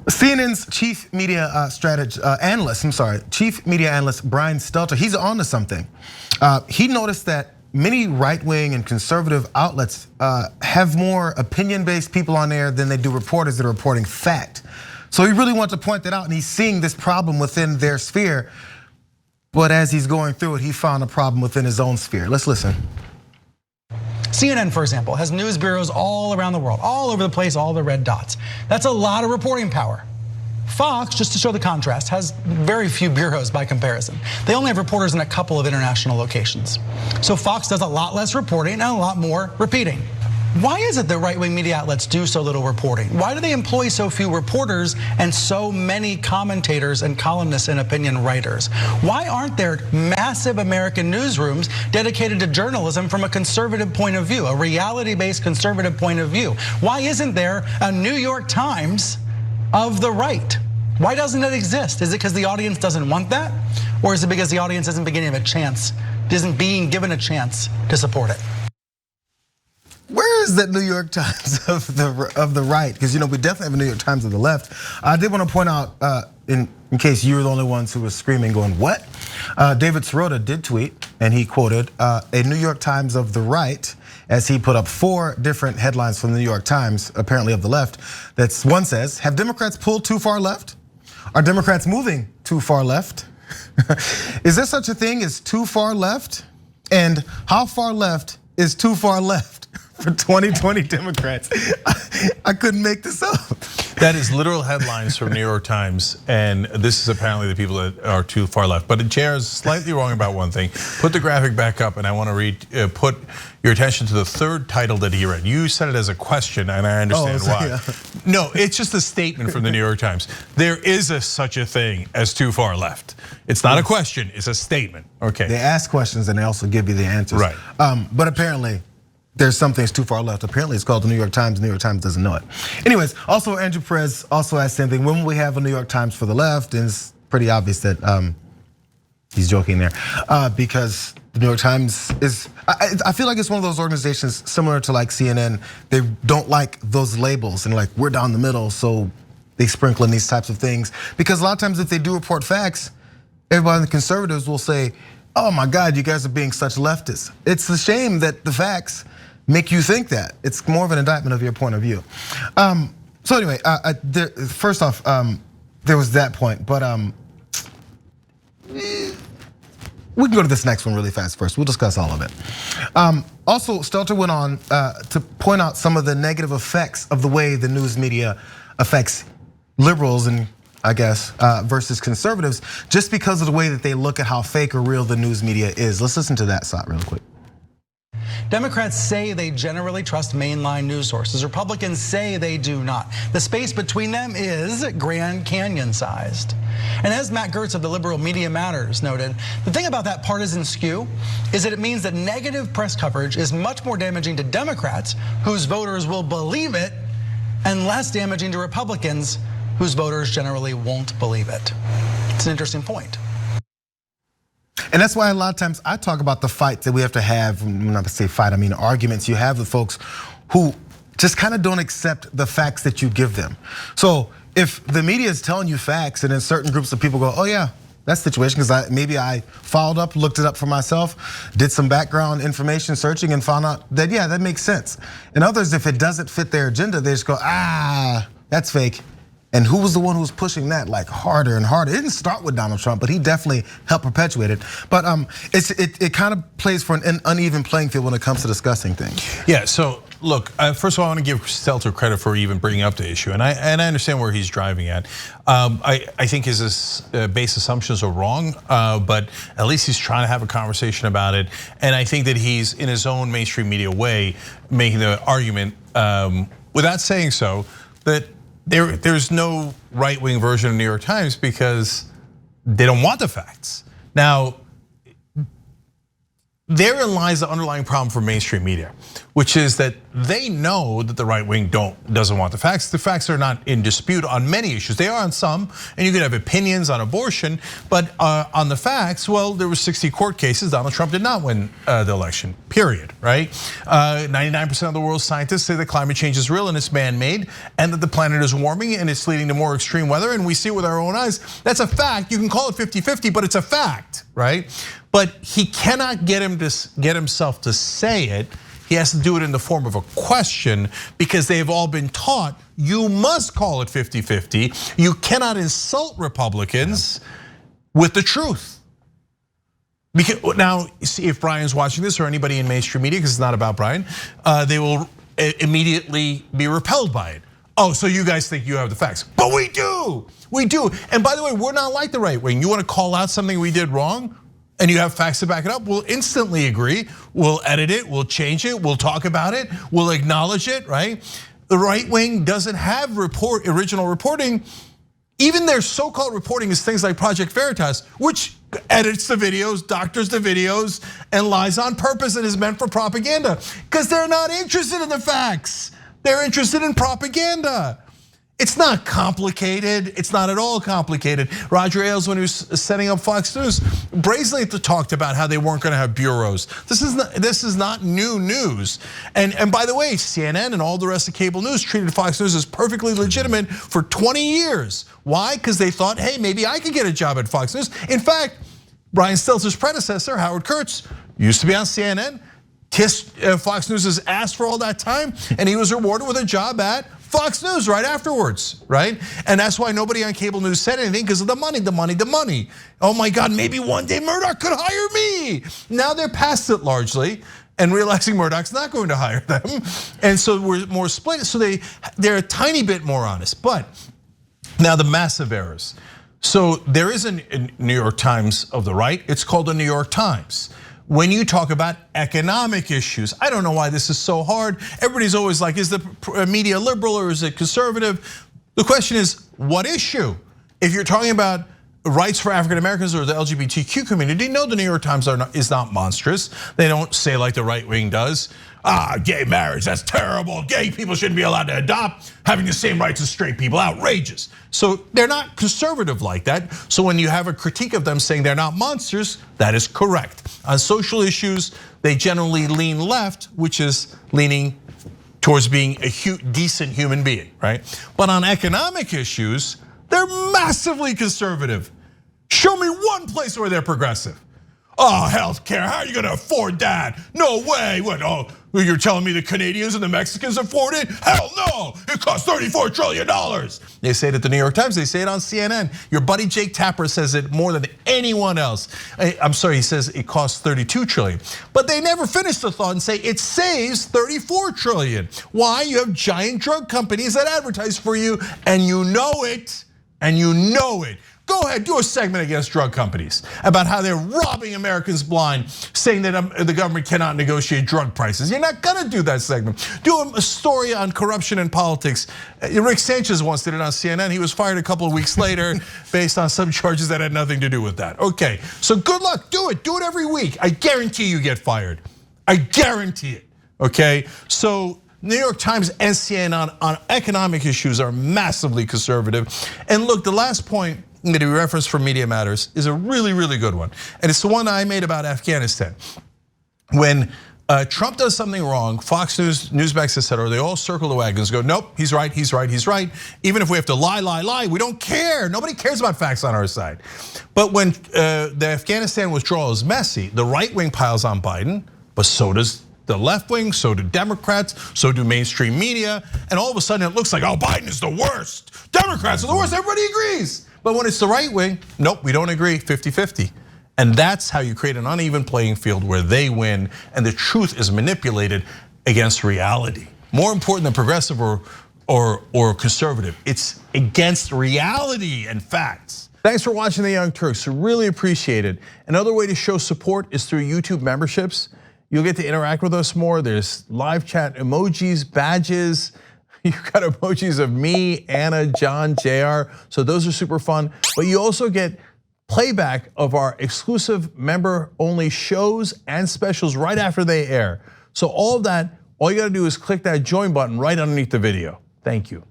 CNN's chief media chief media analyst Brian Stelter, he's on to something. He noticed that many right-wing and conservative outlets have more opinion-based people on there than they do reporters that are reporting fact. So he really wanted to point that out, and he's seeing this problem within their sphere. But as he's going through it, he found a problem within his own sphere. Let's listen. CNN, for example, has news bureaus all around the world, all over the place, all the red dots. That's a lot of reporting power. Fox, just to show the contrast, has very few bureaus by comparison. They only have reporters in a couple of international locations. So Fox does a lot less reporting and a lot more repeating. Why is it that right-wing media outlets do so little reporting? Why do they employ so few reporters and so many commentators and columnists and opinion writers? Why aren't there massive American newsrooms dedicated to journalism from a conservative point of view, a reality-based conservative point of view? Why isn't there a New York Times of the right? Why doesn't it exist? Is it because the audience doesn't want that? Or is it because the audience isn't being given a chance to support it? Where is that New York Times of the right? Because we definitely have a New York Times of the left. I did want to point out, in case you were the only ones who were screaming, going, what? David Sirota did tweet, and he quoted a New York Times of the right, as he put up 4 different headlines from the New York Times, apparently of the left. That's one says, have Democrats pulled too far left? Are Democrats moving too far left? Is there such a thing as too far left? And how far left is too far left for 2020 Democrats? I couldn't make this up. That is literal headlines from New York Times, and this is apparently the people that are too far left. But Chair is slightly wrong about one thing. Put the graphic back up, and I want to put your attention to the third title that he read. You said it as a question, and I understand why. Yeah. No, it's just a statement from the New York Times. There is such a thing as too far left. It's not a question, it's a statement. Okay. They ask questions and they also give you the answers. Right. But apparently, there's something that's too far left. Apparently it's called the New York Times. The New York Times doesn't know it. Anyways, also Andrew Perez also asked the same thing. When will we have a New York Times for the left? And it's pretty obvious that he's joking there. Because the New York Times is, I feel like it's one of those organizations similar to like CNN. They don't like those labels and like we're down the middle, so they sprinkle in these types of things. Because a lot of times if they do report facts, everybody in the conservatives will say, oh my God, you guys are being such leftists. It's a shame that the facts make you think that. It's more of an indictment of your point of view. So anyway, first off, there was that point, but we can go to this next one really fast first. We'll discuss all of it. Also, Stelter went on to point out some of the negative effects of the way the news media affects liberals and I guess, versus conservatives, just because of the way that they look at how fake or real the news media is. Let's listen to that shot real quick. Democrats say they generally trust mainline news sources. Republicans say they do not. The space between them is Grand Canyon sized. And as Matt Gertz of the Liberal Media Matters noted, the thing about that partisan skew is that it means that negative press coverage is much more damaging to Democrats, whose voters will believe it, and less damaging to Republicans, whose voters generally won't believe it. It's an interesting point. And that's why a lot of times I talk about the fight that we have to have, when I say fight, I mean arguments you have with folks who just kind of don't accept the facts that you give them. So if the media is telling you facts and then certain groups of people go, oh yeah, that's the situation, because maybe I followed up, looked it up for myself, did some background information searching and found out that yeah, that makes sense. And others, if it doesn't fit their agenda, they just go, that's fake. And who was the one who was pushing that like harder and harder? It didn't start with Donald Trump, but he definitely helped perpetuate it. But it kind of plays for an uneven playing field when it comes to discussing things. Yeah, so look, first of all, I want to give Stelter credit for even bringing up the issue. And I understand where he's driving at. I think his base assumptions are wrong, but at least he's trying to have a conversation about it. And I think that he's, in his own mainstream media way, making the argument, without saying so, that there's no right-wing version of New York Times because they don't want the facts. Now, therein lies the underlying problem for mainstream media, which is that they know that the right wing doesn't want the facts. The facts are not in dispute on many issues. They are on some, and you could have opinions on abortion, but on the facts, well, there were 60 court cases. Donald Trump did not win the election, period, right? 99% of the world's scientists say that climate change is real and it's man-made, and that the planet is warming and it's leading to more extreme weather, and we see it with our own eyes. That's a fact. You can call it 50-50, but it's a fact, right? But he cannot get himself to say it. He has to do it in the form of a question, because they've all been taught you must call it 50-50. You cannot insult Republicans with the truth. Because now, see, if Brian's watching this or anybody in mainstream media, because it's not about Brian, they will immediately be repelled by it. Oh, so you guys think you have the facts, but we do. And by the way, we're not like the right wing. You want to call out something we did wrong, and you have facts to back it up, we'll instantly agree. We'll edit it, we'll change it, we'll talk about it, we'll acknowledge it, right? The right wing doesn't have original reporting. Even their so-called reporting is things like Project Veritas, which edits the videos, doctors the videos, and lies on purpose and is meant for propaganda, because they're not interested in the facts. They're interested in propaganda. It's not complicated. It's not at all complicated. Roger Ailes, when he was setting up Fox News, brazenly talked about how they weren't going to have bureaus. This is not new news. And by the way, CNN and all the rest of cable news treated Fox News as perfectly legitimate for 20 years. Why? Because they thought, hey, maybe I could get a job at Fox News. In fact, Brian Stelter's predecessor, Howard Kurtz, used to be on CNN, kissed Fox News's ass for all that time, and he was rewarded with a job at Fox News right afterwards, right? And that's why nobody on cable news said anything, because of the money, the money, the money. Oh my God, maybe one day Murdoch could hire me. Now they're past it largely and realizing Murdoch's not going to hire them. And so we're more split, so they're a tiny bit more honest. But now the massive errors. So there is a New York Times of the right, it's called the New York Times. When you talk about economic issues, I don't know why this is so hard. Everybody's always like, is the media liberal or is it conservative? The question is, what issue? If you're talking about rights for African Americans or the LGBTQ community, no, the New York Times is not monstrous. They don't say like the right wing does. Gay marriage, that's terrible. Gay people shouldn't be allowed to adopt, having the same rights as straight people, outrageous. So they're not conservative like that. So when you have a critique of them saying they're not monsters, that is correct. On social issues, they generally lean left, which is leaning towards being a decent human being, right? But on economic issues, they're massively conservative. Show me one place where they're progressive. Oh, healthcare, how are you gonna afford that? No way, what, oh, you're telling me the Canadians and the Mexicans afford it? Hell no, it costs $34 trillion. They say it at the New York Times, they say it on CNN. Your buddy Jake Tapper says it more than anyone else. I'm sorry, he says it costs 32 trillion. But they never finish the thought and say it saves 34 trillion. Why? You have giant drug companies that advertise for you, and you know it, Go ahead, do a segment against drug companies about how they're robbing Americans blind, saying that the government cannot negotiate drug prices. You're not gonna do that segment. Do a story on corruption in politics. Rick Sanchez once did it on CNN. He was fired a couple of weeks later based on some charges that had nothing to do with that. Okay, so good luck, do it every week. I guarantee you get fired. I guarantee it, okay? So New York Times and CNN on economic issues are massively conservative. And look, the last point I'm going to reference from Media Matters is a really, really good one. And it's the one I made about Afghanistan. When Trump does something wrong, Fox News, Newsmax, etc., they all circle the wagons, go, nope, he's right. Even if we have to lie, we don't care. Nobody cares about facts on our side. But when the Afghanistan withdrawal is messy, the right wing piles on Biden, but so does the left wing, so do Democrats, so do mainstream media. And all of a sudden it looks like, oh, Biden is the worst. Democrats are the worst, everybody agrees. But when it's the right wing, nope, we don't agree, 50-50. And that's how you create an uneven playing field where they win and the truth is manipulated against reality. More important than progressive or conservative, it's against reality and facts. Thanks for watching The Young Turks, we really appreciate it. Another way to show support is through YouTube memberships. You'll get to interact with us more. There's live chat emojis, badges. You've got emojis of me, Anna, John, JR. So those are super fun. But you also get playback of our exclusive member only shows and specials right after they air. So all of that all you gotta do is click that join button right underneath the video. Thank you.